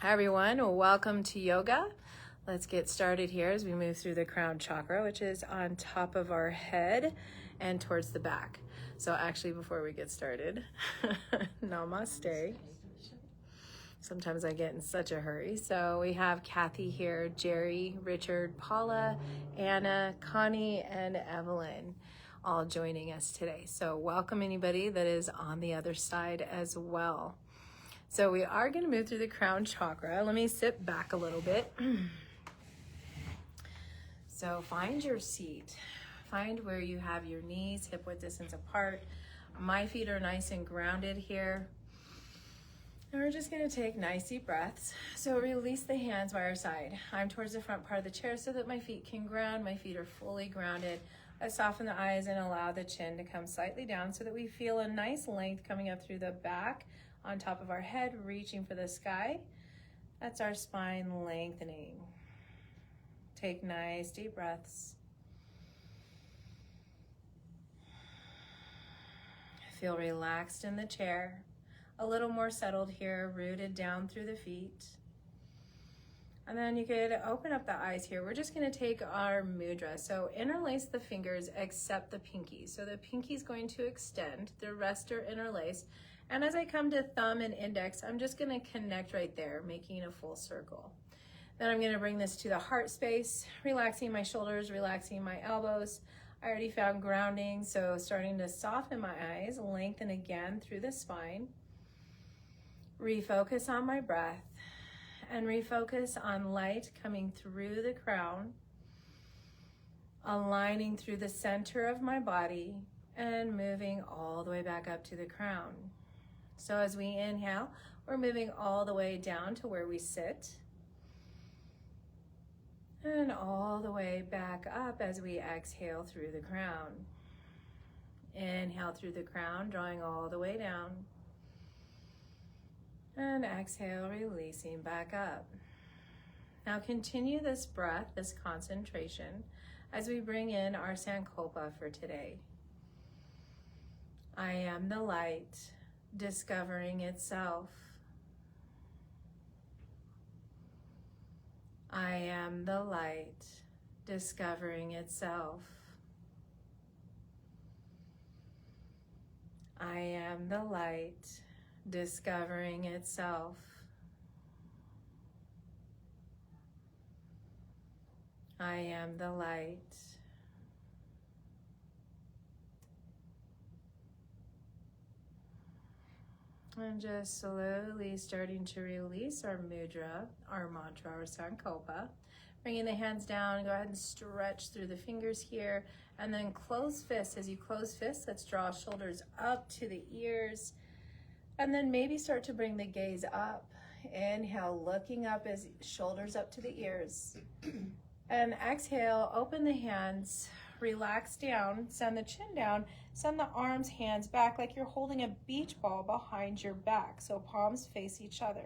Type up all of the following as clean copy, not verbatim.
Hi everyone, welcome to yoga. Let's get started here as we move through the crown chakra, which is on top of our head and towards the back. So actually, before we get started, namaste. Sometimes I get in such a hurry. So we have Kathy here, Jerry, Richard, Paula, Anna, Connie, and Evelyn all joining us today. So welcome anybody that is on the other side as well. So we are going to move through the crown chakra. Let me sit back a little bit. So find your seat. Find where you have your knees hip width distance apart. My feet are nice and grounded here. And we're just going to take nice deep breaths. So release the hands by our side. I'm towards the front part of the chair so that my feet can ground. My feet are fully grounded. I soften the eyes and allow the chin to come slightly down so that we feel a nice length coming up through the back, on top of our head, reaching for the sky. That's our spine lengthening. Take nice deep breaths. Feel relaxed in the chair. A little more settled here, rooted down through the feet. And then you could open up the eyes here. We're just going to take our mudra. So interlace the fingers except the pinky. So the pinky is going to extend. The rest are interlaced. And as I come to thumb and index, I'm just going to connect right there, making a full circle. Then I'm going to bring this to the heart space, relaxing my shoulders, relaxing my elbows. I already found grounding, so starting to soften my eyes, lengthen again through the spine. Refocus on my breath and refocus on light coming through the crown, aligning through the center of my body and moving all the way back up to the crown. So as we inhale, we're moving all the way down to where we sit. And all the way back up as we exhale through the crown. Inhale through the crown, drawing all the way down. And exhale, releasing back up. Now continue this breath, this concentration, as we bring in our Sankalpa for today. I am the light, discovering itself. I am the light, discovering itself. I am the light, discovering itself. I am the light. And just slowly starting to release our mudra, our mantra, our sankalpa. Bringing the hands down, go ahead and stretch through the fingers here. And then close fists. As you close fists, let's draw shoulders up to the ears. And then maybe start to bring the gaze up. Inhale, looking up as shoulders up to the ears. And exhale, open the hands, relax down, send the chin down, send the arms, hands back like you're holding a beach ball behind your back. So palms face each other.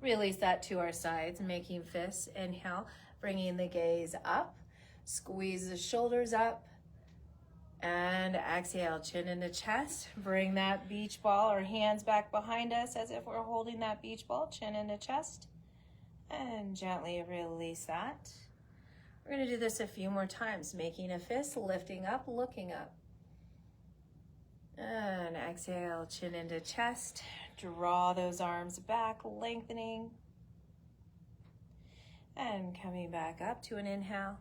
Release that to our sides, making fists. Inhale, bringing the gaze up, squeeze the shoulders up. And exhale, chin into chest. Bring that beach ball or hands back behind us as if we're holding that beach ball, chin into chest. And gently release that. We're going to do this a few more times, making a fist, lifting up, looking up. And exhale, chin into chest. Draw those arms back, lengthening. And coming back up to an inhale.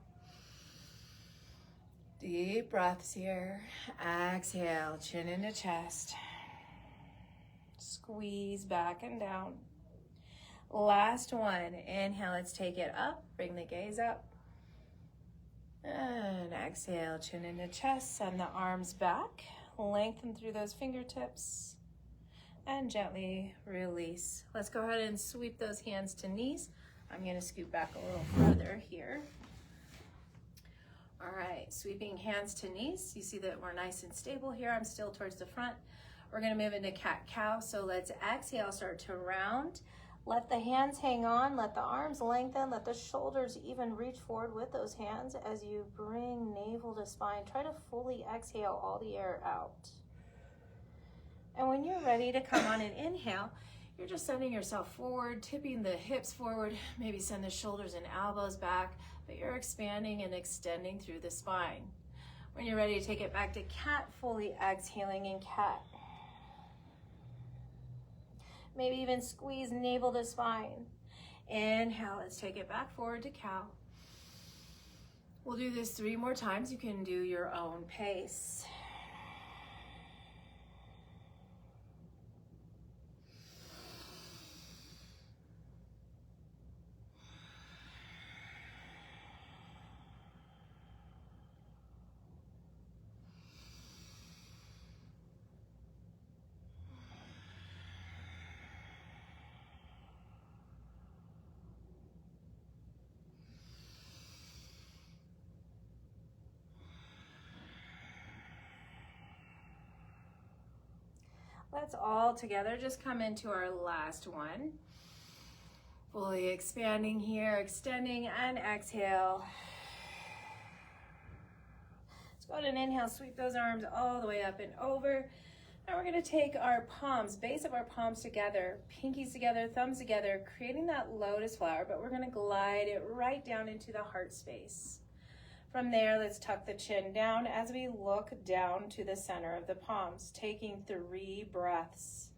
Deep breaths here. Exhale, chin into chest. Squeeze back and down. Last one. Inhale, let's take it up. Bring the gaze up. And exhale, chin into chest. Send the arms back. Lengthen through those fingertips. And gently release. Let's go ahead and sweep those hands to knees. I'm going to scoot back a little further here. All right, sweeping hands to knees. You see that we're nice and stable here. I'm still towards the front. We're going to move into cat-cow. So let's exhale, start to round. Let the hands hang on, let the arms lengthen, let the shoulders even reach forward with those hands as you bring navel to spine. Try to fully exhale all the air out. And when you're ready to come on an inhale, you're just sending yourself forward, tipping the hips forward, maybe send the shoulders and elbows back, but you're expanding and extending through the spine. When you're ready to take it back to cat, fully exhaling in cat. Maybe even squeeze navel to spine. Inhale, let's take it back forward to cow. We'll do this 3 more times. You can do your own pace. Let's all together just come into our last one. Fully expanding here, extending and exhale. Let's go ahead and inhale, sweep those arms all the way up and over. Now we're gonna take our palms, base of our palms together, pinkies together, thumbs together, creating that lotus flower, but we're gonna glide it right down into the heart space. From there, let's tuck the chin down as we look down to the center of the palms, taking 3 breaths.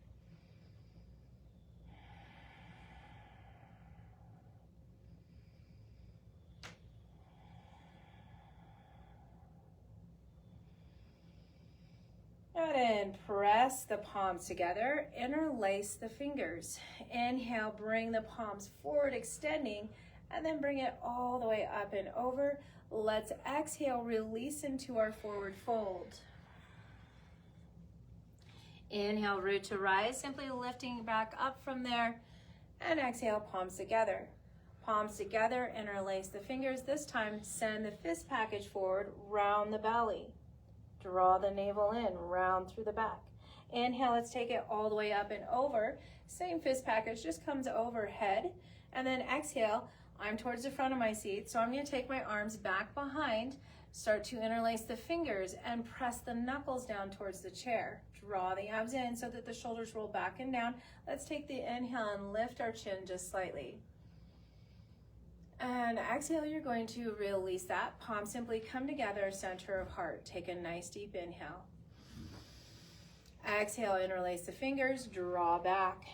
And press the palms together, interlace the fingers. Inhale, bring the palms forward, extending, and then bring it all the way up and over. Let's exhale, release into our forward fold. Inhale, root to rise, simply lifting back up from there. And exhale, palms together. Palms together, interlace the fingers. This time, send the fist package forward, round the belly. Draw the navel in, round through the back. Inhale, let's take it all the way up and over. Same fist package, just comes overhead. And then exhale, I'm towards the front of my seat, so I'm gonna take my arms back behind, start to interlace the fingers and press the knuckles down towards the chair. Draw the abs in so that the shoulders roll back and down. Let's take the inhale and lift our chin just slightly. And exhale, you're going to release that. Palms simply come together, center of heart. Take a nice deep inhale. Exhale, interlace the fingers, draw back.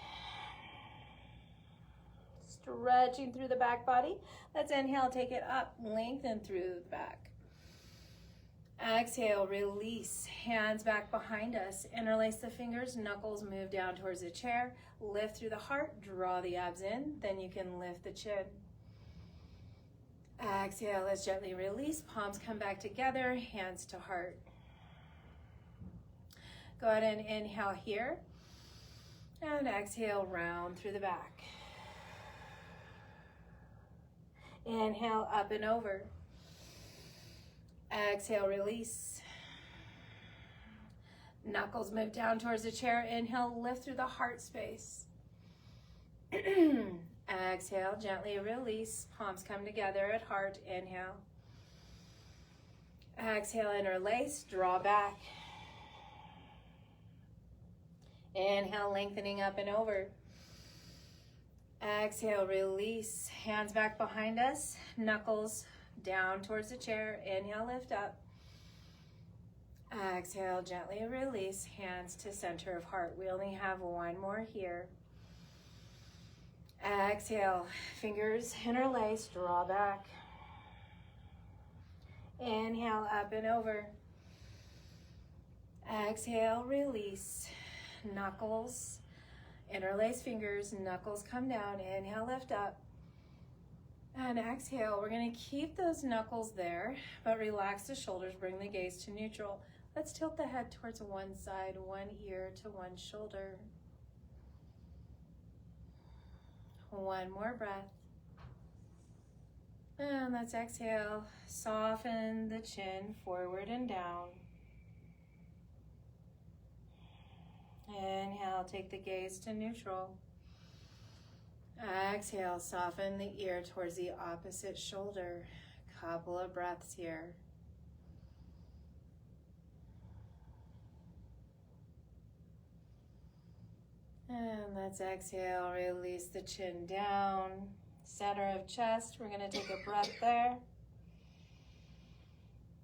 Stretching through the back body. Let's inhale, take it up, lengthen through the back. Exhale, release, hands back behind us. Interlace the fingers, knuckles move down towards the chair. Lift through the heart, draw the abs in, then you can lift the chin. Exhale, let's gently release, palms come back together, hands to heart. Go ahead and inhale here, and exhale, round through the back. Inhale, up and over. Exhale, release. Knuckles move down towards the chair. Inhale, lift through the heart space. Exhale, gently release. Palms come together at heart. Inhale. Exhale, interlace, draw back. Inhale, lengthening up and over. Exhale, release, hands back behind us, knuckles down towards the chair. Inhale, lift up. Exhale, gently release, hands to center of heart. We only have 1 more here. Exhale, fingers interlace, draw back. Inhale, up and over. Exhale, release, knuckles, interlace fingers, knuckles come down. Inhale, lift up. And exhale, we're gonna keep those knuckles there, but relax the shoulders, bring the gaze to neutral. Let's tilt the head towards one side, one ear to one shoulder. 1 more breath. And let's exhale, soften the chin forward and down. Inhale, take the gaze to neutral. Exhale, soften the ear towards the opposite shoulder. Couple of breaths here. And let's exhale, release the chin down, center of chest. We're gonna take a breath there.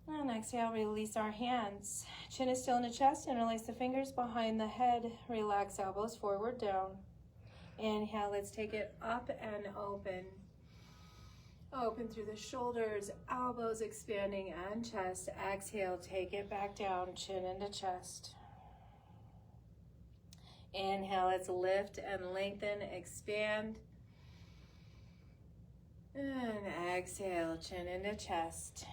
And exhale, release our hands. Chin is still in the chest, interlace the fingers behind the head. Relax elbows forward, down. Inhale, let's take it up and open. Open through the shoulders, elbows expanding and chest. Exhale, take it back down, chin into chest. Inhale, let's lift and lengthen, expand. And exhale, chin into chest.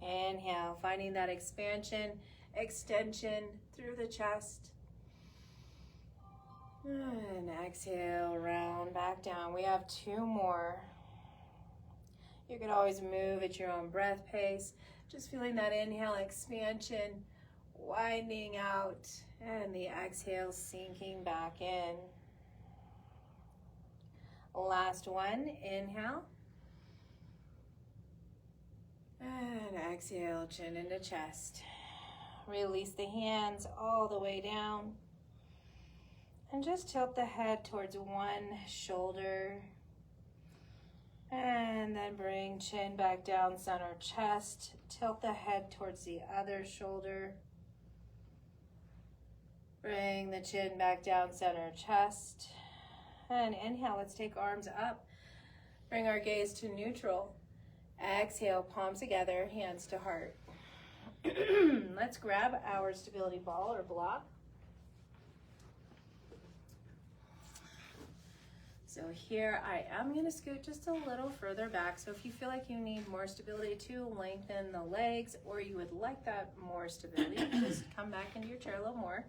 Inhale, finding that expansion, extension through the chest. And exhale, round back down. We have 2 more. You can always move at your own breath pace. Just feeling that inhale, expansion, widening out, and the exhale, sinking back in. Last one, inhale. And exhale, chin into chest. Release the hands all the way down. And just tilt the head towards one shoulder. And then bring chin back down, center chest. Tilt the head towards the other shoulder. Bring the chin back down, center chest. And inhale, let's take arms up. Bring our gaze to neutral. Exhale, palms together, hands to heart. Let's grab our stability ball or block. So here I am going to scoot just a little further back. So if you feel like you need more stability to lengthen the legs, or you would like that more stability, just come back into your chair a little more.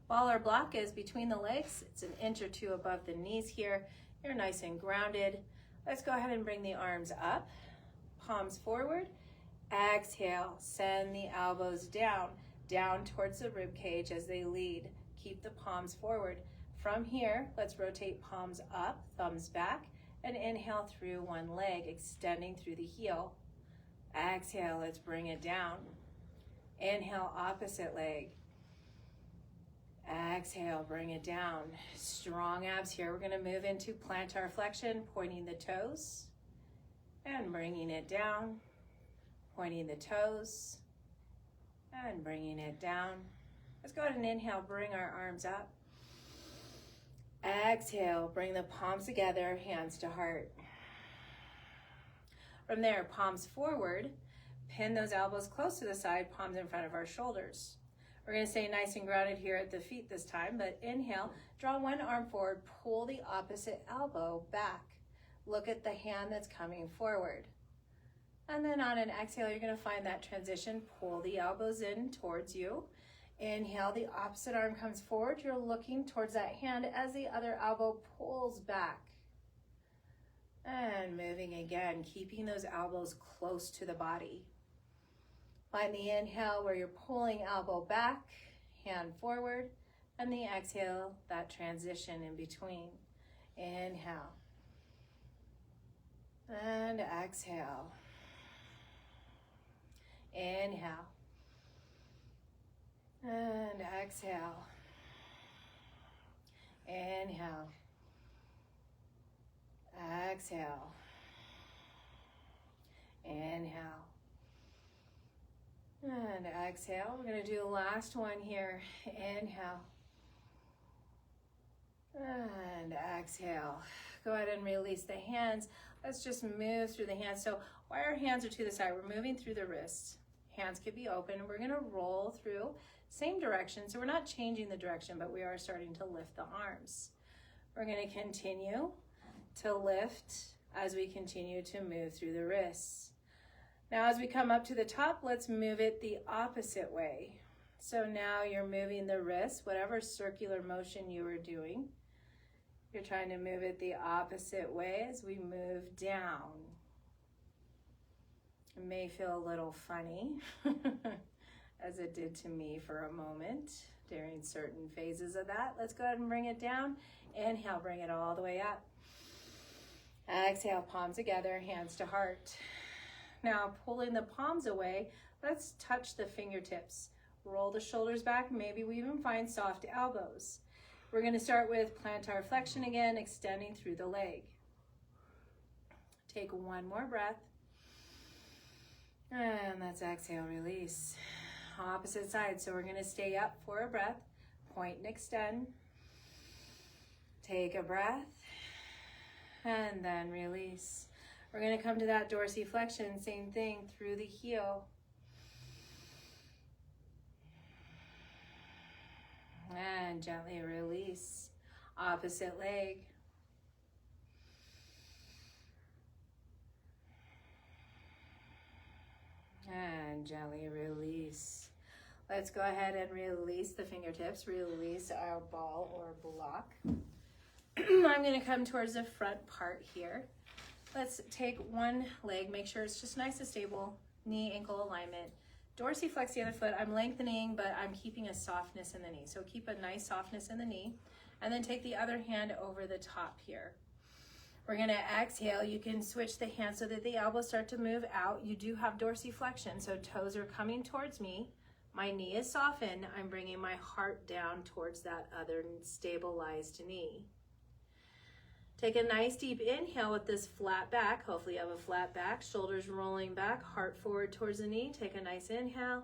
Ball or block is between the legs. It's 1 inch or 2 above the knees here. You're nice and grounded. Let's go ahead and bring the arms up, palms forward. Exhale, send the elbows down, down towards the rib cage as they lead. Keep the palms forward. From here, let's rotate palms up, thumbs back, and inhale through one leg, extending through the heel. Exhale, let's bring it down. Inhale, opposite leg. Exhale, bring it down. Strong abs here. We're going to move into plantar flexion, pointing the toes and bringing it down, pointing the toes and bringing it down. Let's go ahead and inhale, bring our arms up. Exhale, bring the palms together, hands to heart. From there, palms forward, pin those elbows close to the side, palms in front of our shoulders. We're going to stay nice and grounded here at the feet this time, but inhale, draw one arm forward, pull the opposite elbow back. Look at the hand that's coming forward. And then on an exhale, you're going to find that transition, pull the elbows in towards you. Inhale, the opposite arm comes forward. You're looking towards that hand as the other elbow pulls back. And moving again, keeping those elbows close to the body. Find the inhale where you're pulling elbow back, hand forward, and the exhale, that transition in between. Inhale. And exhale. Inhale. And exhale. Inhale. Exhale. Inhale. And exhale. We're going to do the last one here. Inhale. And exhale. Go ahead and release the hands. Let's just move through the hands. So while our hands are to the side, we're moving through the wrists. Hands could be open. We're going to roll through same direction. So we're not changing the direction, but we are starting to lift the arms. We're going to continue to lift as we continue to move through the wrists. Now as we come up to the top, let's move it the opposite way. So now you're moving the wrists, whatever circular motion you were doing. You're trying to move it the opposite way as we move down. It may feel a little funny, as it did to me for a moment during certain phases of that. Let's go ahead and bring it down. Inhale, bring it all the way up. Exhale, palms together, hands to heart. Now, pulling the palms away, let's touch the fingertips. Roll the shoulders back. Maybe we even find soft elbows. We're going to start with plantar flexion again, extending through the leg. Take one more breath. And let's exhale, release. Opposite side. So we're going to stay up for a breath. Point and extend. Take a breath. And then release. We're going to come to that dorsiflexion. Same thing through the heel. And gently release. Opposite leg. And gently release. Let's go ahead and release the fingertips. Release our ball or block. I'm going to come towards the front part here. Let's take one leg. Make sure it's just nice and stable. Knee, ankle alignment. Dorsiflex the other foot. I'm lengthening, but I'm keeping a softness in the knee. So keep a nice softness in the knee. And then take the other hand over the top here. We're going to exhale. You can switch the hands so that the elbows start to move out. You do have dorsiflexion, so toes are coming towards me. My knee is softened. I'm bringing my heart down towards that other stabilized knee. Take a nice deep inhale with this flat back. Hopefully you have a flat back. Shoulders rolling back, heart forward towards the knee. Take a nice inhale.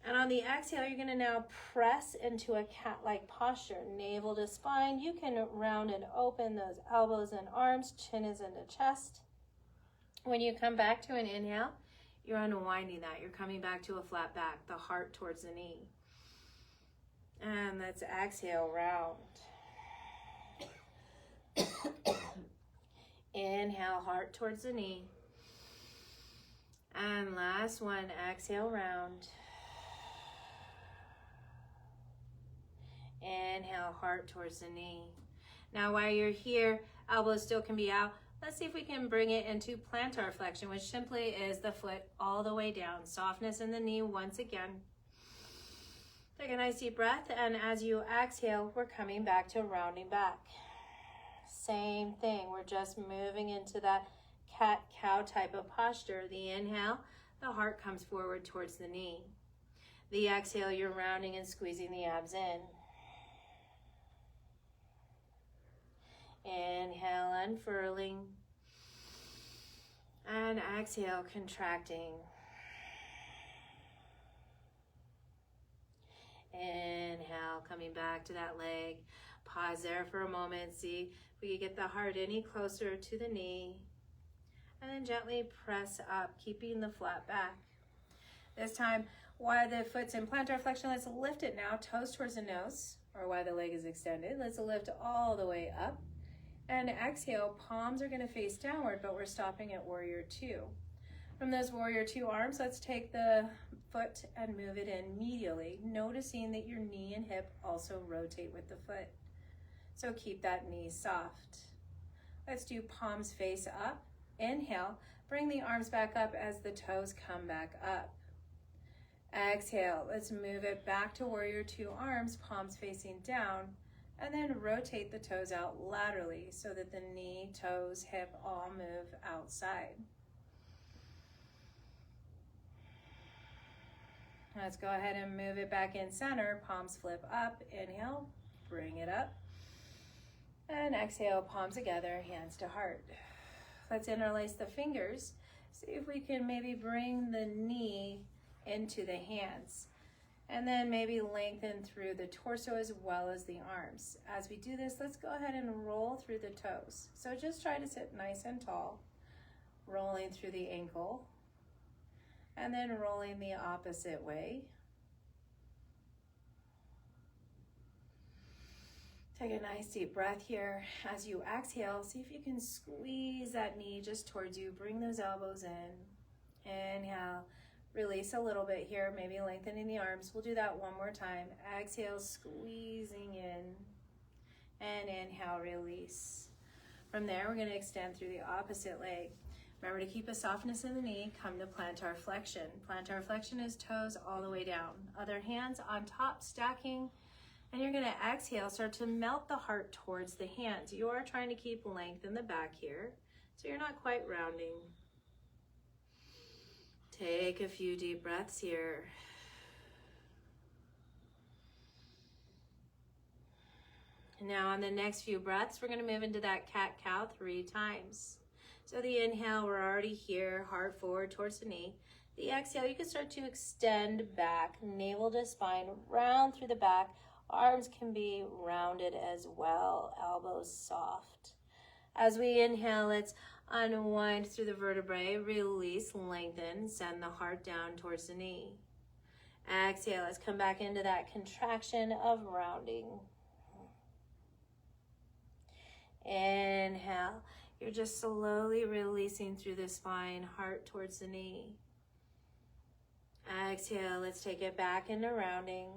And on the exhale, you're going to now press into a cat-like posture. Navel to spine. You can round and open those elbows and arms. Chin is in the chest. When you come back to an inhale, you're unwinding that. You're coming back to a flat back, the heart towards the knee. And let's exhale, round. Inhale, heart towards the knee. And last one, exhale, round. Inhale, heart towards the knee. Now while you're here, elbows still can be out. Let's see if we can bring it into plantar flexion, which simply is the foot all the way down. Softness in the knee once again. Take a nice deep breath, and as you exhale, we're coming back to rounding back. Same thing, we're just moving into that cat-cow type of posture. The inhale, the heart comes forward towards the knee. The exhale, you're rounding and squeezing the abs in. Inhale, unfurling. And exhale, contracting. Inhale, coming back to that leg. Pause there for a moment. See if we can get the heart any closer to the knee. And then gently press up, keeping the flat back. This time, while the foot's in plantar flexion, let's lift it now, toes towards the nose, or while the leg is extended. Let's lift all the way up. And exhale, palms are going to face downward, but we're stopping at warrior two. From those warrior two arms, let's take the foot and move it in medially, noticing that your knee and hip also rotate with the foot. So keep that knee soft. Let's do palms face up. Inhale, bring the arms back up as the toes come back up. Exhale, let's move it back to warrior two arms, palms facing down, and then rotate the toes out laterally so that the knee, toes, hip all move outside. Let's go ahead and move it back in center, palms flip up. Inhale, bring it up. And exhale, palms together, hands to heart. Let's interlace the fingers. See if we can maybe bring the knee into the hands. And then maybe lengthen through the torso as well as the arms. As we do this, let's go ahead and roll through the toes. So just try to sit nice and tall, rolling through the ankle, and then rolling the opposite way. Take a nice deep breath here. As you exhale, see if you can squeeze that knee just towards you. Bring those elbows in. Inhale. Release a little bit here, maybe lengthening the arms. We'll do that one more time. Exhale, squeezing in. And inhale, release. From there, we're going to extend through the opposite leg. Remember to keep a softness in the knee. Come to plantar flexion. Plantar flexion is toes all the way down. Other hands on top, stacking. And you're going to exhale, start to melt the heart towards the hands. You are trying to keep length in the back here, so you're not quite rounding. Take a few deep breaths here. Now on the next few breaths, we're going to move into that cat-cow 3 times. So the inhale, we're already here, heart forward towards the knee. The exhale, you can start to extend back, navel to spine, round through the back. Arms can be rounded as well, elbows soft. As we inhale, let's unwind through the vertebrae, release, lengthen, send the heart down towards the knee. Exhale, let's come back into that contraction of rounding. Inhale, you're just slowly releasing through the spine, heart towards the knee. Exhale, let's take it back into rounding.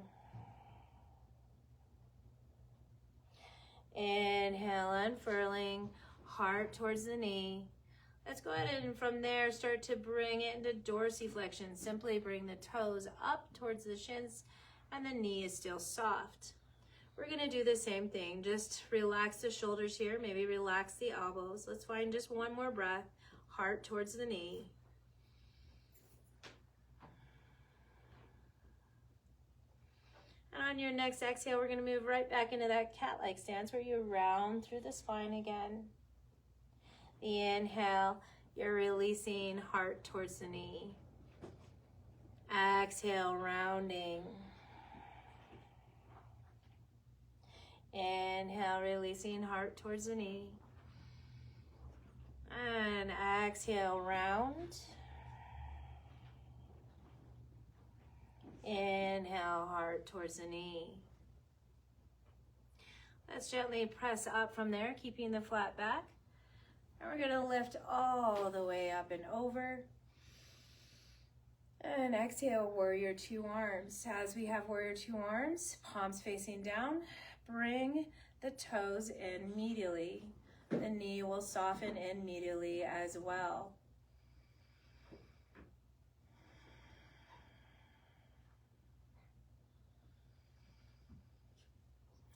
Inhale, unfurling, heart towards the knee. Let's go ahead and from there start to bring it into dorsiflexion. Simply bring the toes up towards the shins and the knee is still soft. We're going to do the same thing. Just relax the shoulders here. Maybe relax the elbows. Let's find just one more breath. Heart towards the knee. And on your next exhale, we're going to move right back into that cat-like stance where you round through the spine again. The inhale, you're releasing heart towards the knee. Exhale, rounding. Inhale, releasing heart towards the knee. And exhale, round. Inhale, heart towards the knee. Let's gently press up from there, keeping the flat back. And we're going to lift all the way up and over. And exhale, warrior 2 arms. As we have warrior 2 arms, palms facing down, bring the toes in medially. The knee will soften in medially as well.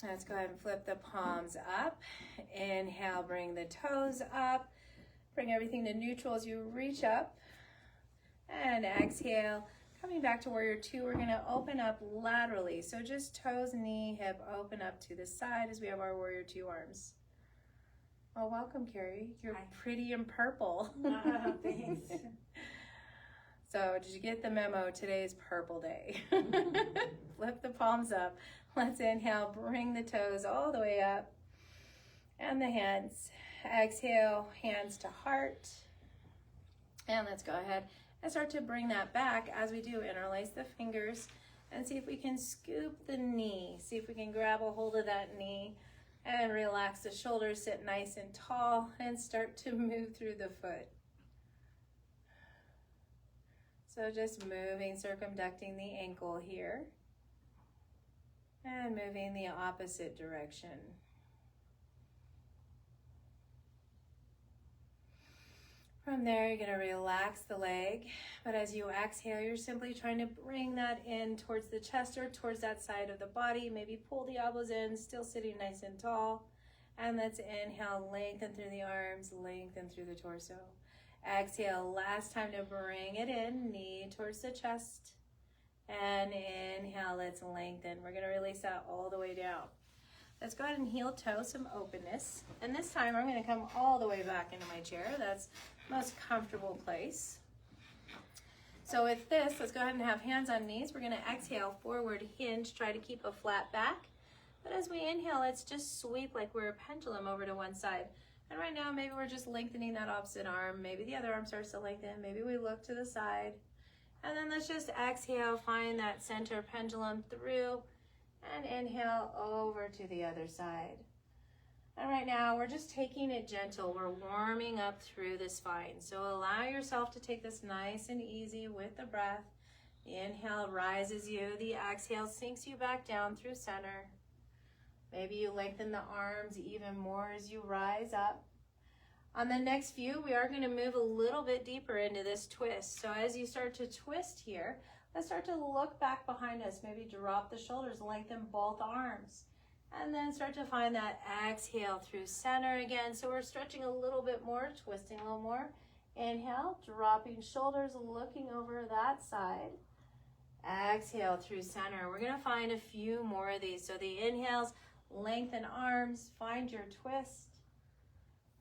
Let's go ahead and flip the palms up. Inhale, bring the toes up. Bring everything to neutral as you reach up. And exhale, coming back to warrior 2, we're going to open up laterally. So just toes, knee, hip, open up to the side as we have our warrior 2 arms. Well, welcome, Carrie. You're Hi. pretty in purple. Oh, thanks. So did you get the memo? Today's purple day. Flip the palms up. Let's inhale, bring the toes all the way up. And the hands. Exhale, hands to heart. And let's go ahead and start to bring that back. As we do, interlace the fingers and see if we can scoop the knee. See if we can grab a hold of that knee and relax the shoulders, sit nice and tall, and start to move through the foot. So just moving, circumducting the ankle here. And moving the opposite direction. From there, you're going to relax the leg. But as you exhale, you're simply trying to bring that in towards the chest or towards that side of the body. Maybe pull the elbows in, still sitting nice and tall. And let's inhale, lengthen through the arms, lengthen through the torso. Exhale, last time to bring it in, knee towards the chest. And inhale, let's lengthen. We're going to release that all the way down. Let's go ahead and heel toe, some openness. And this time I'm going to come all the way back into my chair. That's the most comfortable place. So with this, let's go ahead and have hands on knees. We're going to exhale, forward hinge, try to keep a flat back. But as we inhale, let's just sweep like we're a pendulum over to one side. And right now, maybe we're just lengthening that opposite arm. Maybe the other arm starts to lengthen. Maybe we look to the side. And then let's just exhale, find that center pendulum through, and inhale over to the other side. And right now, we're just taking it gentle. We're warming up through the spine. So allow yourself to take this nice and easy with the breath. The inhale rises you. The exhale sinks you back down through center. Maybe you lengthen the arms even more as you rise up. On the next few, we are going to move a little bit deeper into this twist. So as you start to twist here, let's start to look back behind us. Maybe drop the shoulders, lengthen both arms. And then start to find that exhale through center again. So we're stretching a little bit more, twisting a little more. Inhale, dropping shoulders, looking over that side. Exhale through center. We're going to find a few more of these. So the inhales, Lengthen arms, find your twist.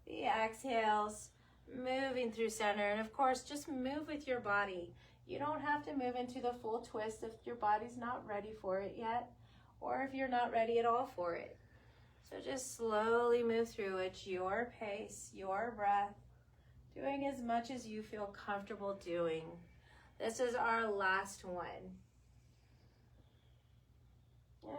The exhales, moving through center. And of course, just move with your body. You don't have to move into the full twist if your body's not ready for it yet, or if you're not ready at all for it. So just slowly move through it, your pace, your breath, doing as much as you feel comfortable doing. This is our last one.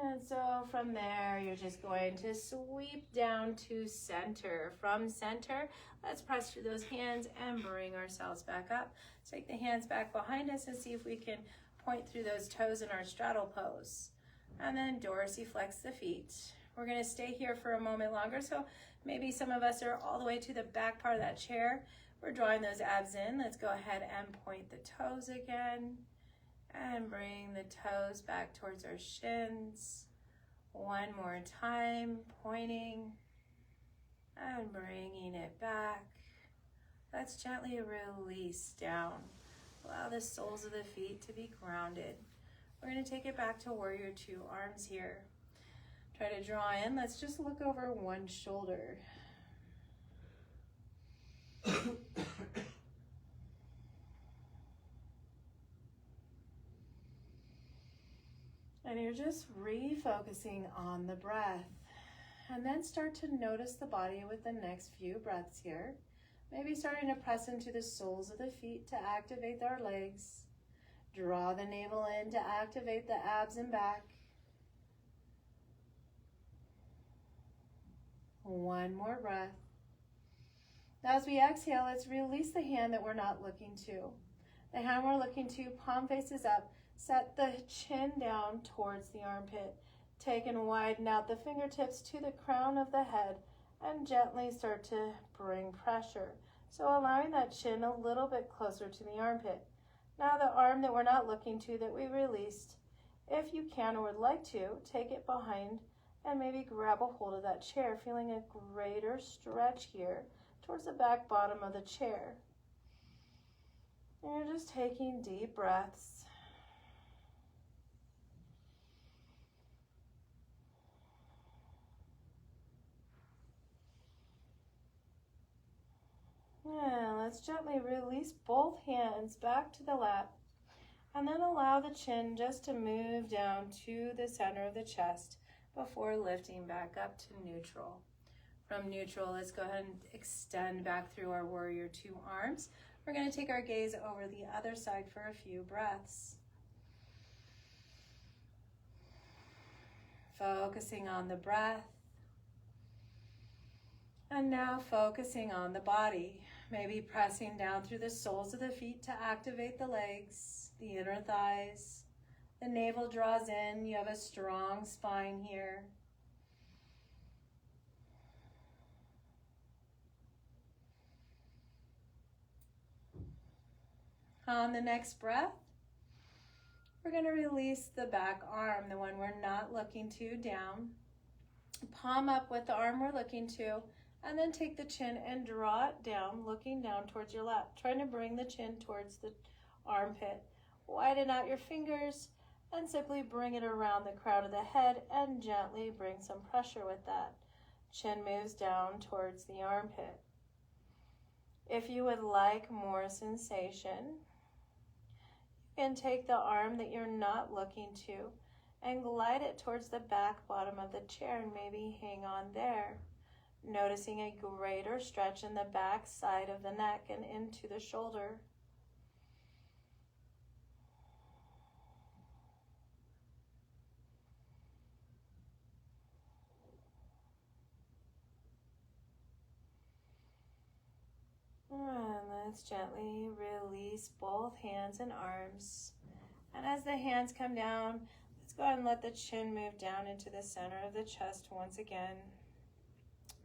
And so from there, you're just going to sweep down to center. From center, let's press through those hands and bring ourselves back up. Take the hands back behind us and see if we can point through those toes in our straddle pose. And then dorsiflex the feet. We're going to stay here for a moment longer. So maybe some of us are all the way to the back part of that chair. We're drawing those abs in. Let's go ahead and point the toes again. And bring the toes back towards our shins. One more time, pointing and bringing it back. Let's gently release down. Allow the soles of the feet to be grounded. We're going to take it back to warrior two, arms here. Try to draw in. Let's just look over one shoulder. And you're just refocusing on the breath. And then start to notice the body with the next few breaths here. Maybe starting to press into the soles of the feet to activate our legs. Draw the navel in to activate the abs and back. One more breath. Now as we exhale, let's release the hand that we're not looking to. The hand we're looking to, palm faces up. Set the chin down towards the armpit. Take and widen out the fingertips to the crown of the head and gently start to bring pressure. So allowing that chin a little bit closer to the armpit. Now the arm that we're not looking to that we released, if you can or would like to, take it behind and maybe grab a hold of that chair, feeling a greater stretch here towards the back bottom of the chair. And you're just taking deep breaths. And let's gently release both hands back to the lap. And then allow the chin just to move down to the center of the chest before lifting back up to neutral. From neutral, let's go ahead and extend back through our warrior two arms. We're going to take our gaze over the other side for a few breaths. Focusing on the breath. And now focusing on the body. Maybe pressing down through the soles of the feet to activate the legs, the inner thighs. The navel draws in. You have a strong spine here. On the next breath, we're going to release the back arm, the one we're not looking to, down. Palm up with the arm we're looking to. And then take the chin and draw it down, looking down towards your lap, trying to bring the chin towards the armpit. Widen out your fingers and simply bring it around the crown of the head and gently bring some pressure with that. Chin moves down towards the armpit. If you would like more sensation, you can take the arm that you're not looking to and glide it towards the back bottom of the chair and maybe hang on there. Noticing a greater stretch in the back side of the neck and into the shoulder. And let's gently release both hands and arms. And as the hands come down, let's go ahead and let the chin move down into the center of the chest once again.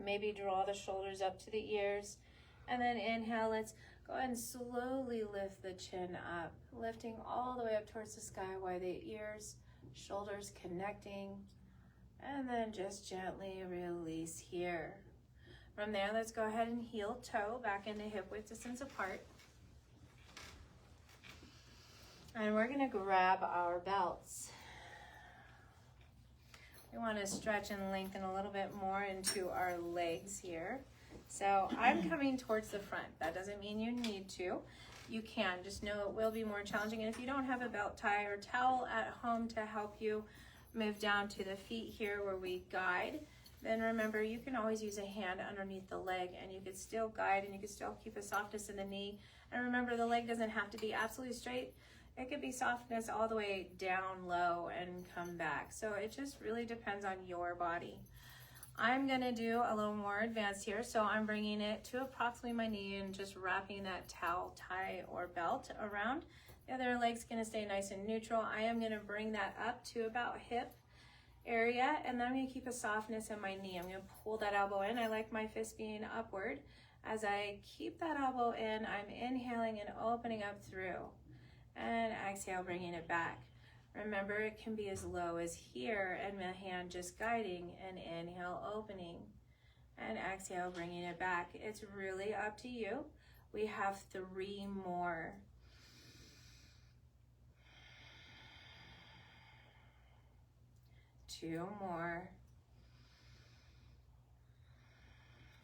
Maybe draw the shoulders up to the ears. And then inhale, let's go ahead and slowly lift the chin up, lifting all the way up towards the sky while the ears, shoulders connecting. And then just gently release here. From there, let's go ahead and heel toe back into hip width distance apart. And we're going to grab our belts. We want to stretch and lengthen a little bit more into our legs here. So I'm coming towards the front. That doesn't mean you need to. You can, just know it will be more challenging. And if you don't have a belt tie or towel at home to help you move down to the feet here where we guide, then remember you can always use a hand underneath the leg and you can still guide and you can still keep a softness in the knee. And remember, the leg doesn't have to be absolutely straight. It could be softness all the way down low and come back. So it just really depends on your body. I'm gonna do a little more advanced here. So I'm bringing it to approximately my knee and just wrapping that towel, tie, or belt around. The other leg's gonna stay nice and neutral. I am gonna bring that up to about hip area, and then I'm gonna keep a softness in my knee. I'm gonna pull that elbow in. I like my fist being upward. As I keep that elbow in, I'm inhaling and opening up through. And exhale, bringing it back. Remember, it can be as low as here, and my hand just guiding, and inhale, opening, and exhale, bringing it back. It's really up to you. We have 3 more. Two more.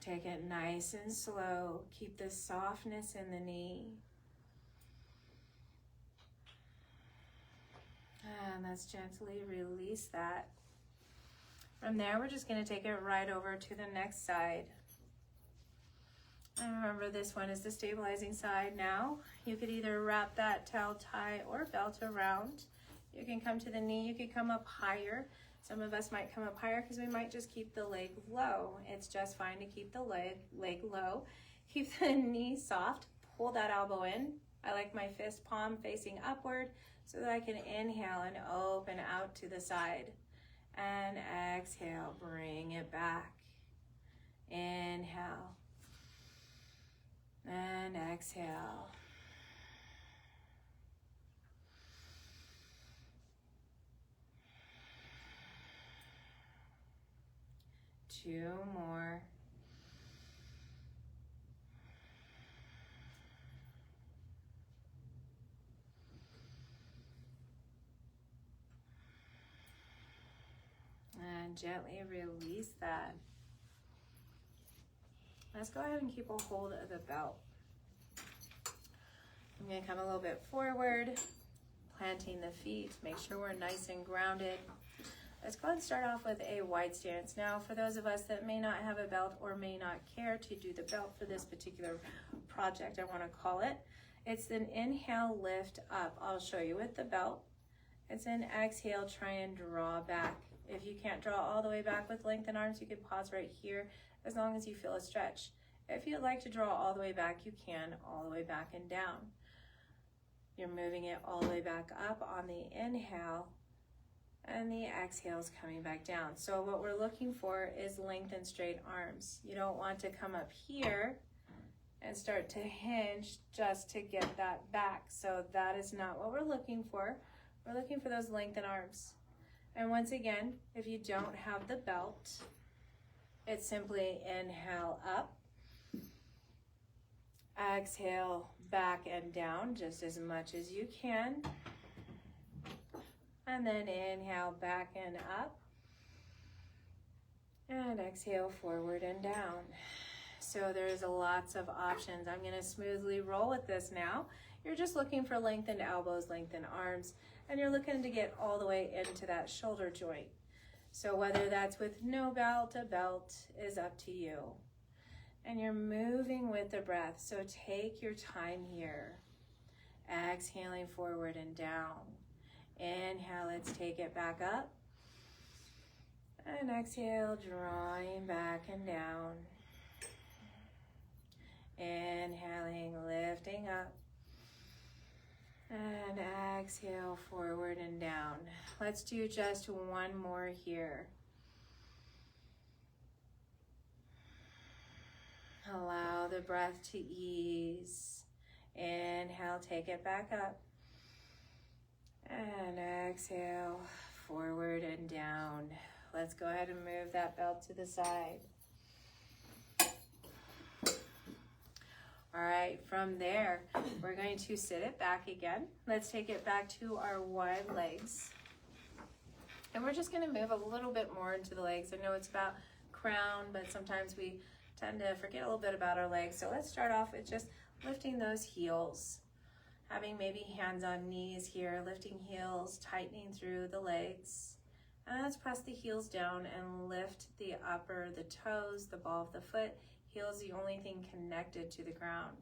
Take it nice and slow. Keep the softness in the knee. And let's gently release that. From there, we're just going to take it right over to the next side. And remember, this one is the stabilizing side now. You could either wrap that towel, tie, or belt around. You can come to the knee. You could come up higher. Some of us might come up higher because we might just keep the leg low. It's just fine to keep the leg low. Keep the knee soft. Pull that elbow in. I like my fist palm facing upward so that I can inhale and open out to the side. And exhale, bring it back. Inhale. And exhale. Two more. And gently release that. Let's go ahead and keep a hold of the belt. I'm going to come a little bit forward, planting the feet, make sure we're nice and grounded. Let's go ahead and start off with a wide stance. Now, for those of us that may not have a belt or may not care to do the belt for this particular project, I want to call it, it's an inhale, lift up. I'll show you with the belt. It's an exhale, try and draw back. If you can't draw all the way back with lengthened arms, you can pause right here as long as you feel a stretch. If you'd like to draw all the way back, you can all the way back and down. You're moving it all the way back up on the inhale, and the exhale is coming back down. So what we're looking for is lengthened straight arms. You don't want to come up here and start to hinge just to get that back. So that is not what we're looking for. We're looking for those lengthened arms. And once again, if you don't have the belt, it's simply inhale up, exhale back and down just as much as you can, and then inhale back and up, and exhale forward and down. So there's lots of options. I'm going to smoothly roll with this now. You're just looking for lengthened elbows, lengthened arms, and you're looking to get all the way into that shoulder joint. So whether that's with no belt, a belt is up to you. And you're moving with the breath, so take your time here. Exhaling forward and down. Inhale, let's take it back up. And exhale, drawing back and down. Inhaling, lifting up. And exhale forward and down. Let's do just one more here. Allow the breath to ease. Inhale, take it back up. And exhale forward and down. Let's go ahead and move that belt to the side. All right, from there, we're going to sit it back again. Let's take it back to our wide legs. And we're just going to move a little bit more into the legs. I know it's about crown, but sometimes we tend to forget a little bit about our legs. So let's start off with just lifting those heels, having maybe hands on knees here, lifting heels, tightening through the legs. And let's press the heels down and lift the upper, the toes, the ball of the foot. Heel is the only thing connected to the ground.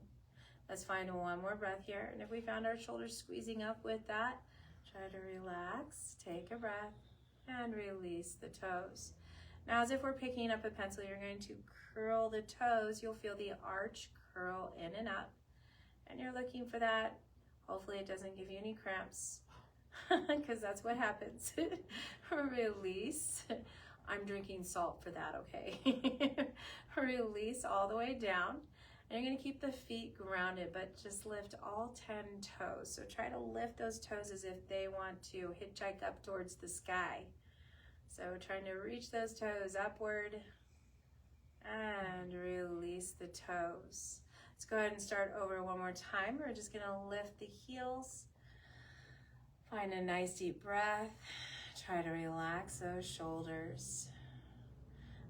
Let's find one more breath here. And if we found our shoulders squeezing up with that, try to relax, take a breath, and release the toes. Now, as if we're picking up a pencil, you're going to curl the toes. You'll feel the arch curl in and up. And you're looking for that. Hopefully it doesn't give you any cramps, because that's what happens. Release. I'm drinking salt for that, okay? Release all the way down. And you're going to keep the feet grounded, but just lift all 10 toes. So try to lift those toes as if they want to hitchhike up towards the sky. So trying to reach those toes upward and release the toes. Let's go ahead and start over one more time. We're just going to lift the heels. Find a nice deep breath. Try to relax those shoulders.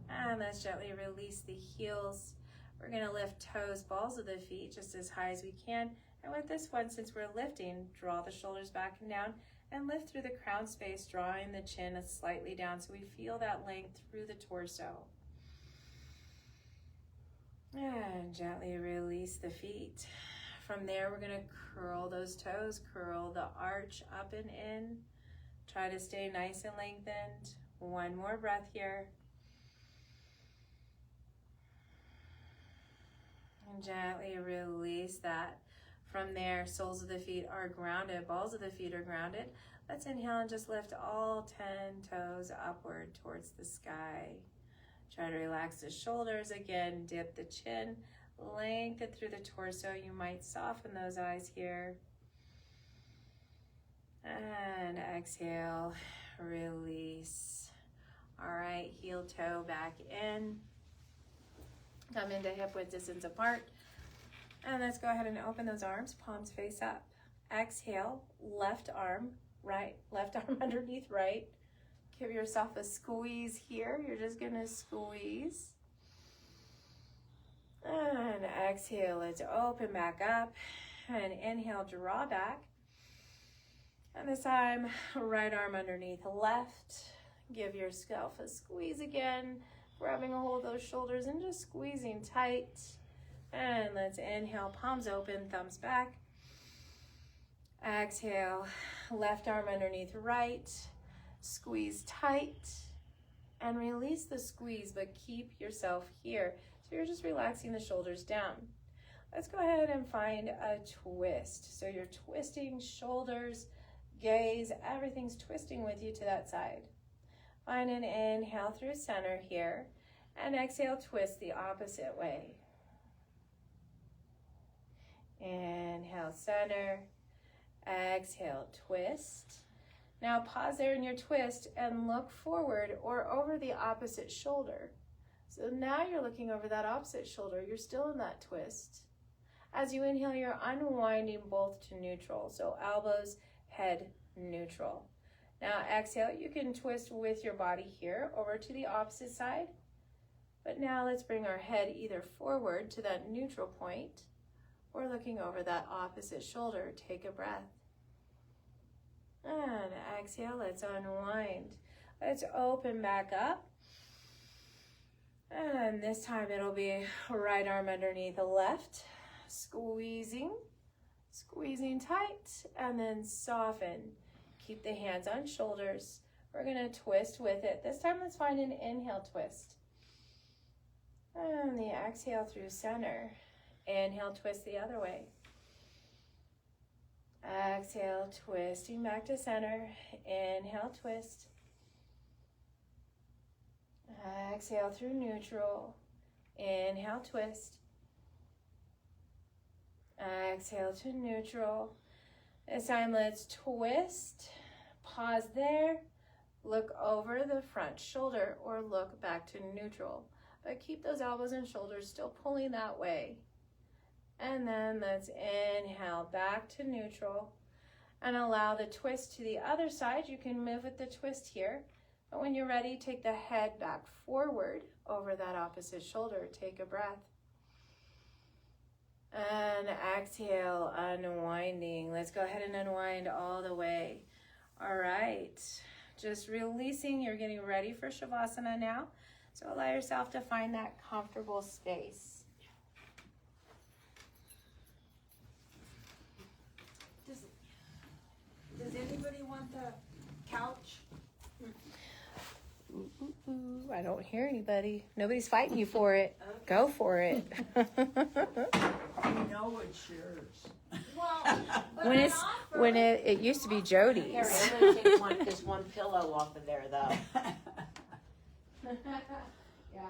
And let's gently release the heels. We're going to lift toes, balls of the feet just as high as we can. And with this one, since we're lifting, draw the shoulders back and down and lift through the crown space, drawing the chin slightly down so we feel that length through the torso. And gently release the feet. From there, we're going to curl those toes, curl the arch up and in. Try to stay nice and lengthened. One more breath here. And gently release that. From there, soles of the feet are grounded, balls of the feet are grounded. Let's inhale and just lift all 10 toes upward towards the sky. Try to relax the shoulders again, dip the chin, lengthen through the torso. You might soften those eyes here. And exhale, release. All right, heel toe back in. Come into hip width distance apart. And let's go ahead and open those arms, palms face up. Exhale, left arm, right, left arm underneath right. Give yourself a squeeze here. You're just gonna squeeze. And exhale, let's open back up. And inhale, draw back. And this time, right arm underneath left. Give yourself a squeeze again. Grabbing a hold of those shoulders and just squeezing tight. And let's inhale, palms open, thumbs back. Exhale, left arm underneath right. Squeeze tight. And release the squeeze, but keep yourself here. So you're just relaxing the shoulders down. Let's go ahead and find a twist. So you're twisting shoulders, gaze, everything's twisting with you to that side. Find an inhale through center here, and exhale, twist the opposite way. Inhale, center, exhale, twist. Now pause there in your twist and look forward or over the opposite shoulder. So now you're looking over that opposite shoulder. You're still in that twist. As you inhale, you're unwinding both to neutral. So elbows, head, neutral. Now exhale, you can twist with your body here over to the opposite side. But now let's bring our head either forward to that neutral point or looking over that opposite shoulder. Take a breath. And exhale, let's unwind. Let's open back up. And this time it'll be right arm underneath the left. Squeezing, squeezing tight, and then soften. Keep the hands on shoulders. We're gonna twist with it. This time let's find an inhale twist. And the exhale through center. Inhale, twist the other way. Exhale, twisting back to center. Inhale, twist. Exhale through neutral. Inhale, twist. Exhale to neutral. This time let's twist. Pause there. Look over the front shoulder or look back to neutral. But keep those elbows and shoulders still pulling that way. And then let's inhale back to neutral. and allow the twist to the other side. You can move with the twist here, but when you're ready, take the head back forward over that opposite shoulder. Take a breath. And exhale, unwinding. Let's go ahead and unwind all the way. All right, just releasing. You're getting ready for Shavasana now. So allow yourself to find that comfortable space. Does anybody want the couch? I don't hear anybody. Nobody's fighting you for it. Okay. Go for it. You know it's yours. Well, when it used to be Jody's. Harry, I'm going to take this one pillow off of there, though. Yeah.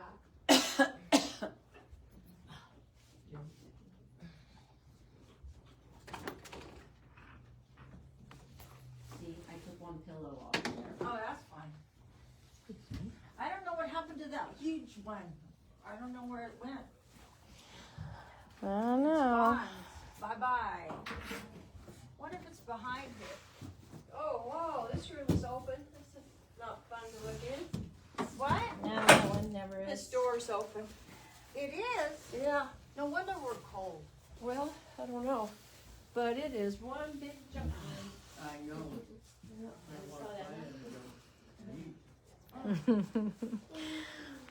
See, I took one pillow off there. Oh, that's fine. I don't know what happened to that huge one. I don't know where it went. I don't know. Bye-bye. What if it's behind it? Oh, whoa, this room is open. This is not fun to look in. What? No, that one never is. This door's open. It is? Yeah. No wonder we're cold. Well, I don't know. But it is one big jump. I know.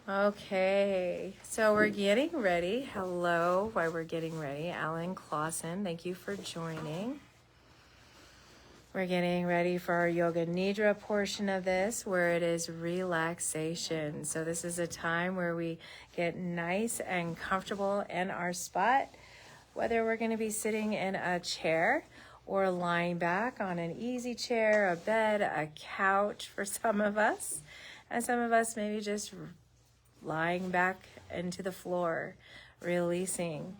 Okay, so we're getting ready. Hello, while we're getting ready, Alan Clausen, thank you for joining. We're getting ready for our Yoga Nidra portion of this, where it is relaxation. So this is a time where we get nice and comfortable in our spot, whether we're going to be sitting in a chair or lying back on an easy chair, a bed, a couch for some of us, and some of us maybe just lying back into the floor, releasing.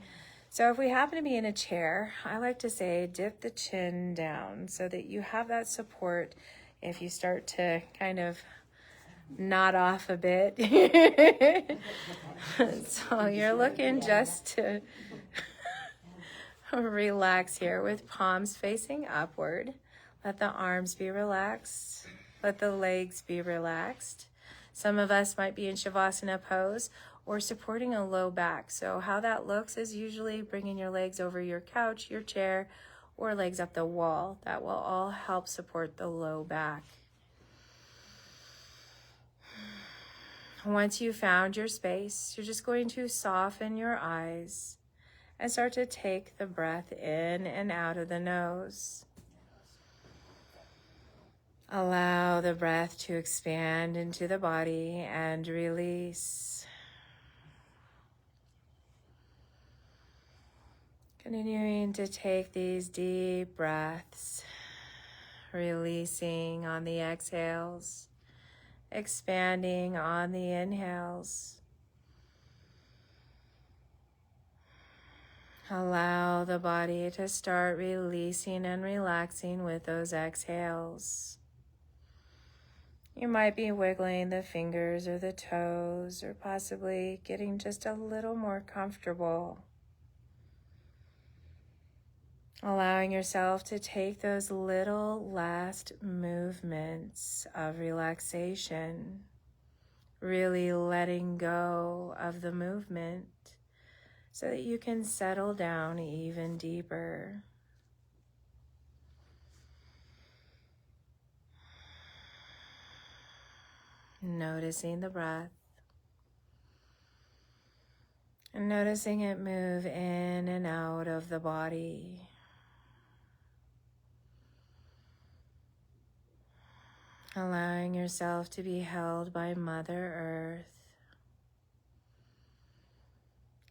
So if we happen to be in a chair, I like to say dip the chin down so that you have that support if you start to kind of nod off a bit. So you're looking just to relax here with palms facing upward. Let the arms be relaxed. Let the legs be relaxed. Some of us might be in Shavasana pose or supporting a low back. So how that looks is usually bringing your legs over your couch, your chair, or legs up the wall. That will all help support the low back. Once you've found your space, you're just going to soften your eyes and start to take the breath in and out of the nose. Allow the breath to expand into the body and release. Continuing to take these deep breaths, releasing on the exhales, expanding on the inhales. Allow the body to start releasing and relaxing with those exhales. You might be wiggling the fingers or the toes, or possibly getting just a little more comfortable. Allowing yourself to take those little last movements of relaxation, really letting go of the movement so that you can settle down even deeper. Noticing the breath, and noticing it move in and out of the body. Allowing yourself to be held by Mother Earth,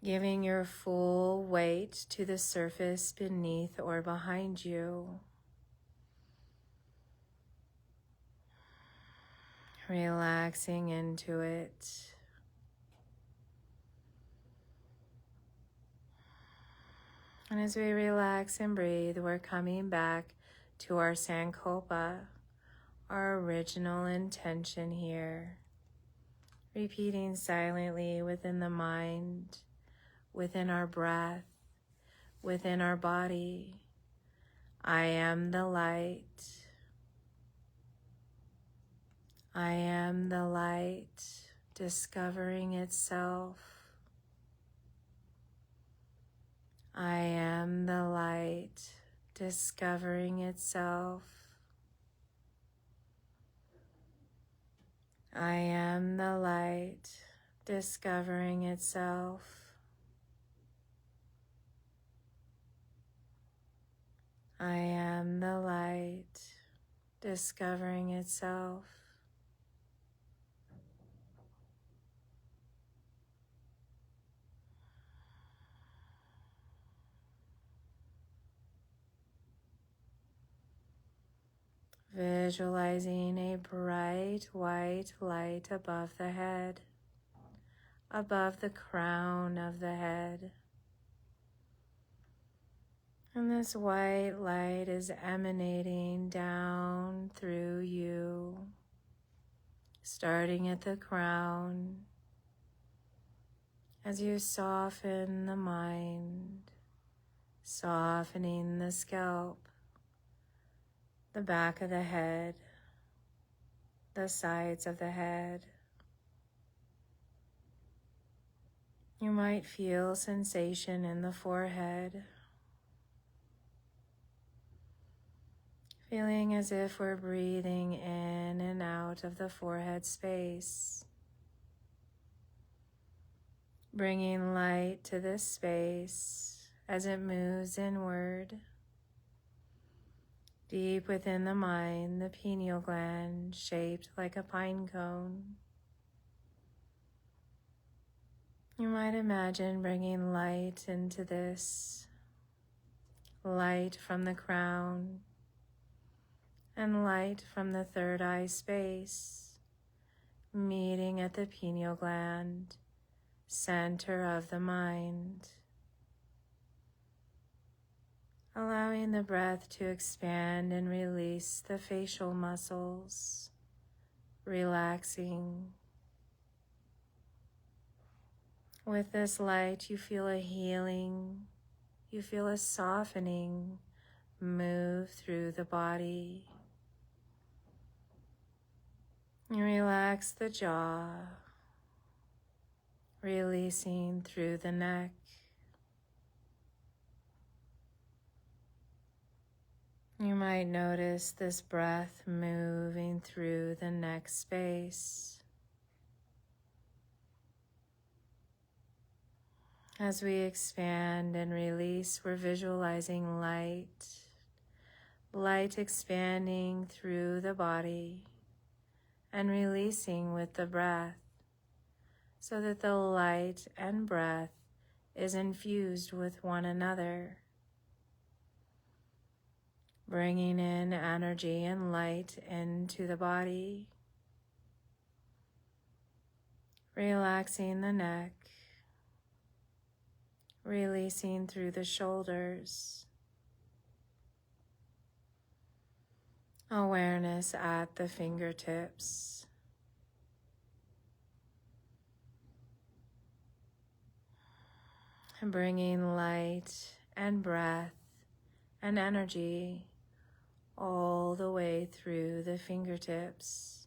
giving your full weight to the surface beneath or behind you. Relaxing into it. And as we relax and breathe, we're coming back to our Sankalpa, our original intention here. Repeating silently within the mind, within our breath, within our body. I am the light. I am the light discovering itself. I am the light discovering itself. I am the light discovering itself. I am the light discovering itself. Visualizing a bright white light above the head, above the crown of the head. And this white light is emanating down through you, starting at the crown, as you soften the mind, softening the scalp, the back of the head, the sides of the head. You might feel sensation in the forehead, feeling as if we're breathing in and out of the forehead space, bringing light to this space as it moves inward. Deep within the mind, the pineal gland shaped like a pine cone. You might imagine bringing light into this, light from the crown and light from the third eye space, meeting at the pineal gland, center of the mind. Allowing the breath to expand and release the facial muscles, relaxing. With this light, you feel a healing, you feel a softening move through the body. You relax the jaw, releasing through the neck. You might notice this breath moving through the neck space. As we expand and release, we're visualizing light, light expanding through the body and releasing with the breath, so that the light and breath is infused with one another, bringing in energy and light into the body, relaxing the neck, releasing through the shoulders, awareness at the fingertips, bringing light and breath and energy all the way through the fingertips.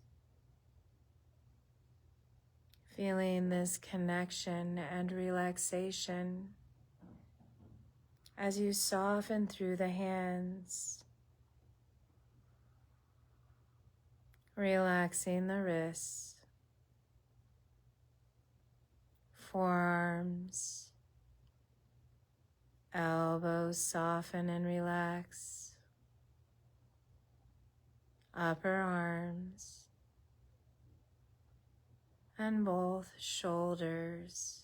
Feeling this connection and relaxation as you soften through the hands, relaxing the wrists, forearms, elbows soften and relax, upper arms, and both shoulders,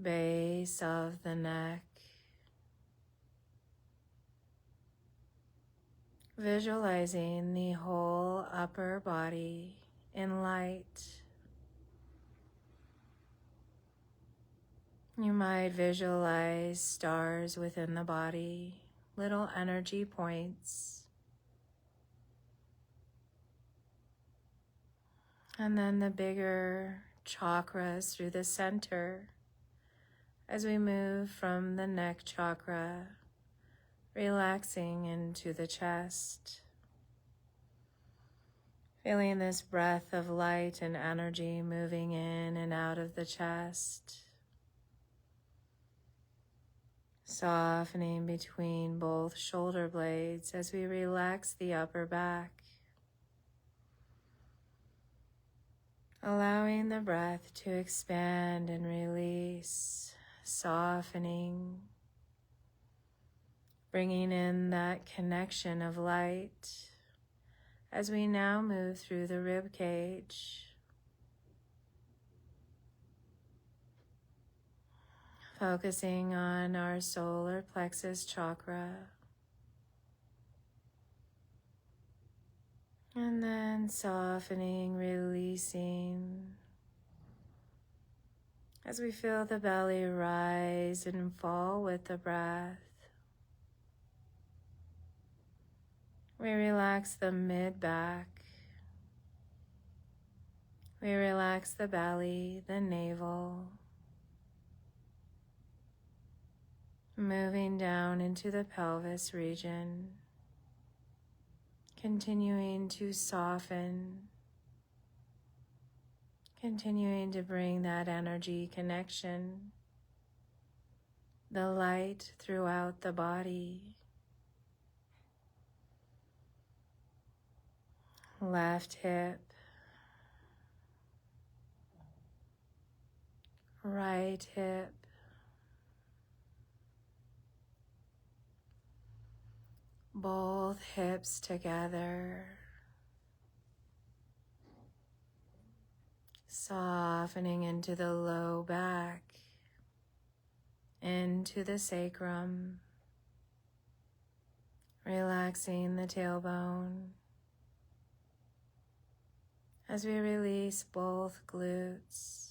base of the neck. Visualizing the whole upper body in light. You might visualize stars within the body, little energy points. And then the bigger chakras through the center as we move from the neck chakra relaxing into the chest. Feeling this breath of light and energy moving in and out of the chest. Softening between both shoulder blades as we relax the upper back. Allowing the breath to expand and release, softening, bringing in that connection of light as we now move through the rib cage. Focusing on our solar plexus chakra. And then softening, releasing. As we feel the belly rise and fall with the breath. We relax the mid-back. We relax the belly, the navel. Moving down into the pelvis region. Continuing to soften. Continuing to bring that energy connection. The light throughout the body. Left hip. Right hip. Both hips together. Softening into the low back, into the sacrum. Relaxing the tailbone. As we release both glutes.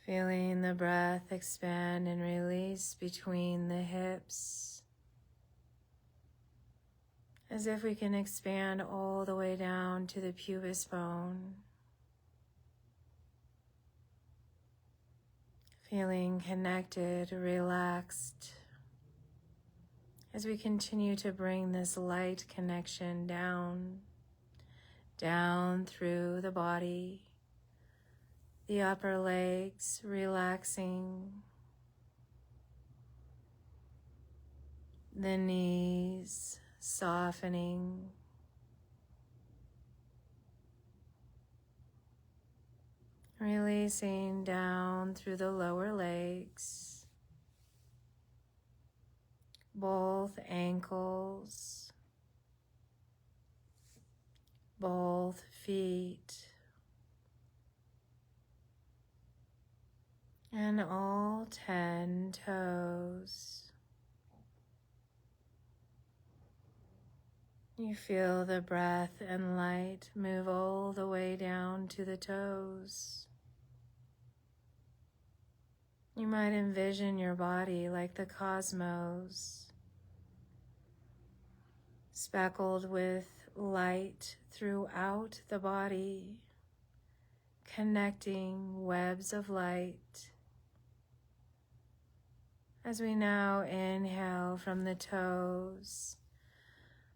Feeling the breath expand and release between the hips. As if we can expand all the way down to the pubis bone. Feeling connected, relaxed. As we continue to bring this light connection down through the body. The upper legs relaxing, the knees softening, releasing down through the lower legs, both ankles, both feet, and all 10 toes. You feel the breath and light move all the way down to the toes. You might envision your body like the cosmos, speckled with light throughout the body, connecting webs of light. As we now inhale from the toes,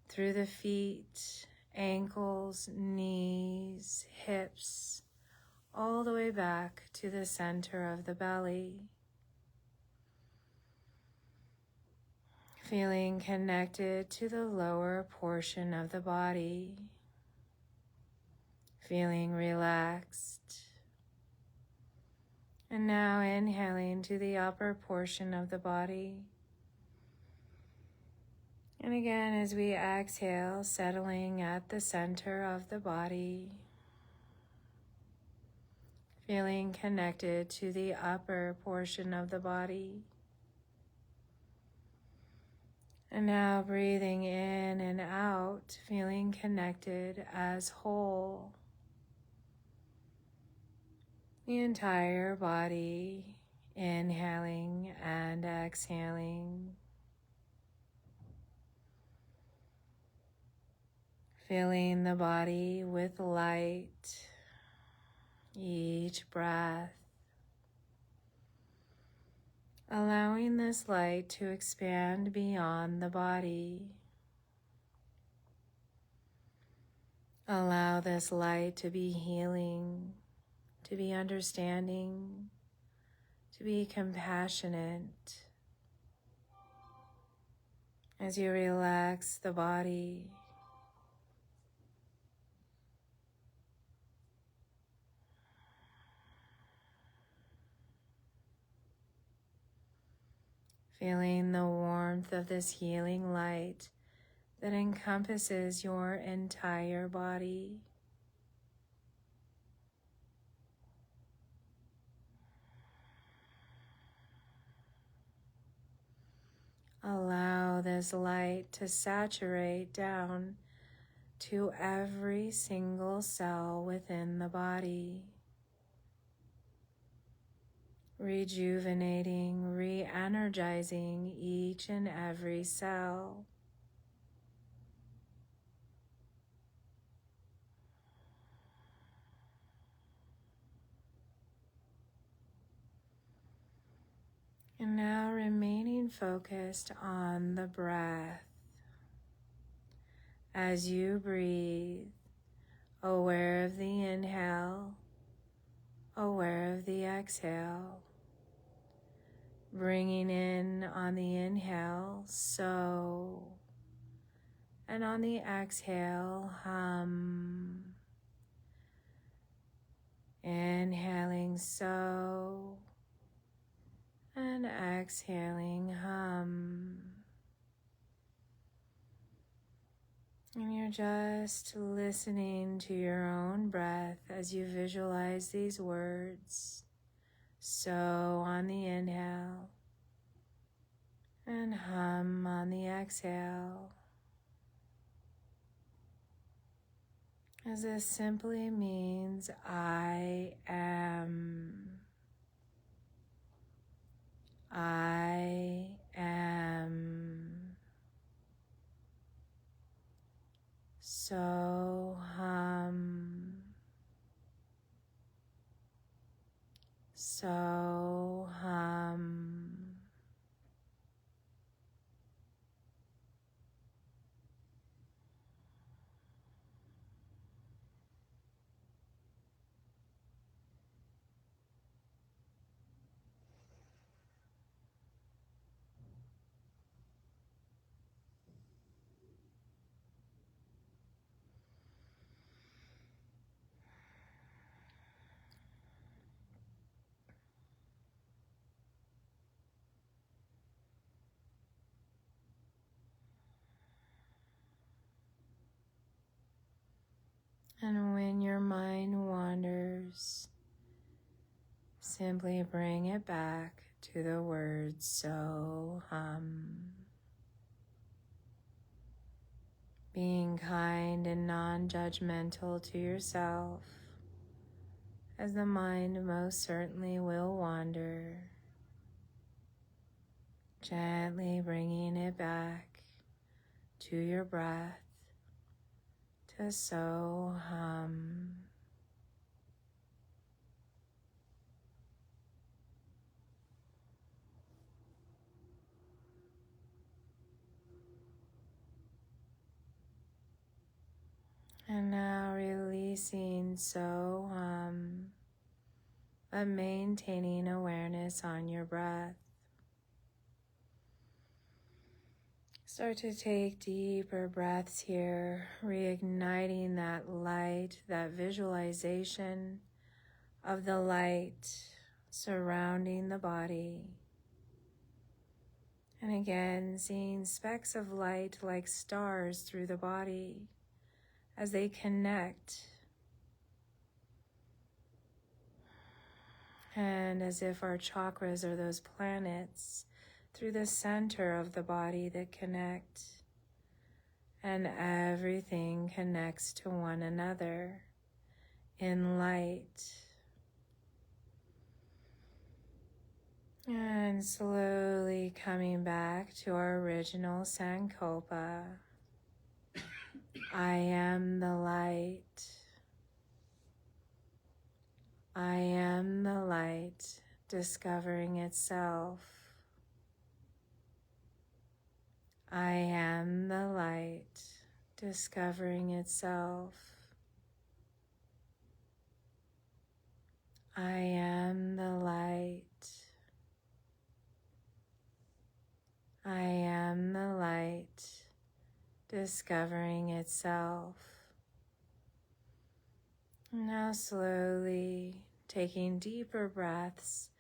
through the feet, ankles, knees, hips, all the way back to the center of the belly. Feeling connected to the lower portion of the body. Feeling relaxed. And now inhaling to the upper portion of the body. And again, as we exhale, settling at the center of the body. Feeling connected to the upper portion of the body. And now breathing in and out, feeling connected as whole. The entire body, inhaling and exhaling. Filling the body with light, each breath. allowing this light to expand beyond the body. Allow this light to be healing, to be understanding, to be compassionate. As you relax the body, feeling the warmth of this healing light that encompasses your entire body. Allow this light to saturate down to every single cell within the body, rejuvenating, re-energizing each and every cell. And now remaining focused on the breath. As you breathe, aware of the inhale, aware of the exhale. Bringing in on the inhale, so, and on the exhale, hum. Inhaling, so, and exhaling, hum. And you're just listening to your own breath as you visualize these words. So on the inhale, and hum on the exhale. As this simply means I am. I am. So hum. So hum. And when your mind wanders, simply bring it back to the words so hum. Being kind and non-judgmental to yourself, as the mind most certainly will wander. Gently bringing it back to your breath, to so hum. And now releasing so hum, but maintaining awareness on your breath. Start to take deeper breaths here, reigniting that light, that visualization of the light surrounding the body. And again, seeing specks of light like stars through the body as they connect. And as if our chakras are those planets through the center of the body that connect. And everything connects to one another in light. And slowly coming back to our original Sankalpa. I am the light. I am the light, discovering itself. I am the light, discovering itself. I am the light. I am the light, discovering itself. Now slowly taking deeper breaths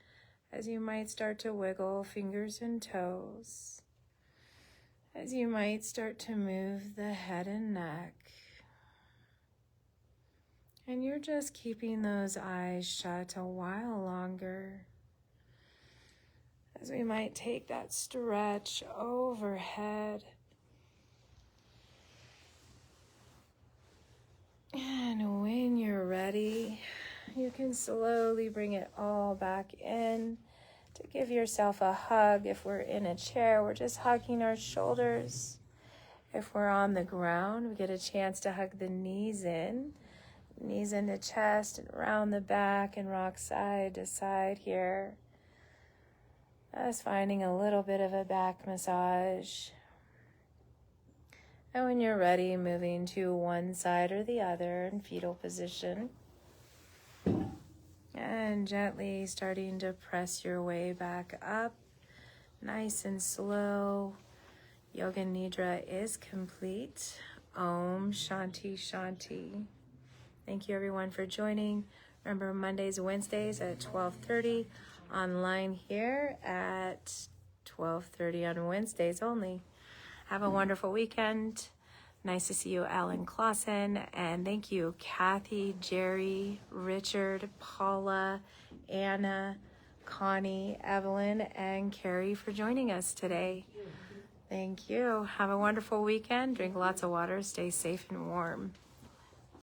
as you might start to wiggle fingers and toes, as you might start to move the head and neck. And you're just keeping those eyes shut a while longer, as we might take that stretch overhead. And when you're ready, you can slowly bring it all back in to give yourself a hug. If we're in a chair, we're just hugging our shoulders. If we're on the ground, we get a chance to hug the knees into chest and around the back and rock side to side here. Just finding a little bit of a back massage. And when you're ready, moving to one side or the other in fetal position. And gently starting to press your way back up, nice and slow. Yoga Nidra is complete. Om Shanti Shanti. Thank you everyone for joining. Remember, Mondays, Wednesdays at 12:30. Online here at 12:30 on Wednesdays only. Have a wonderful weekend. Nice to see you, Alan Clausen. And thank you, Kathy, Jerry, Richard, Paula, Anna, Connie, Evelyn, and Carrie for joining us today. Thank you. Have a wonderful weekend. Drink lots of water. Stay safe and warm.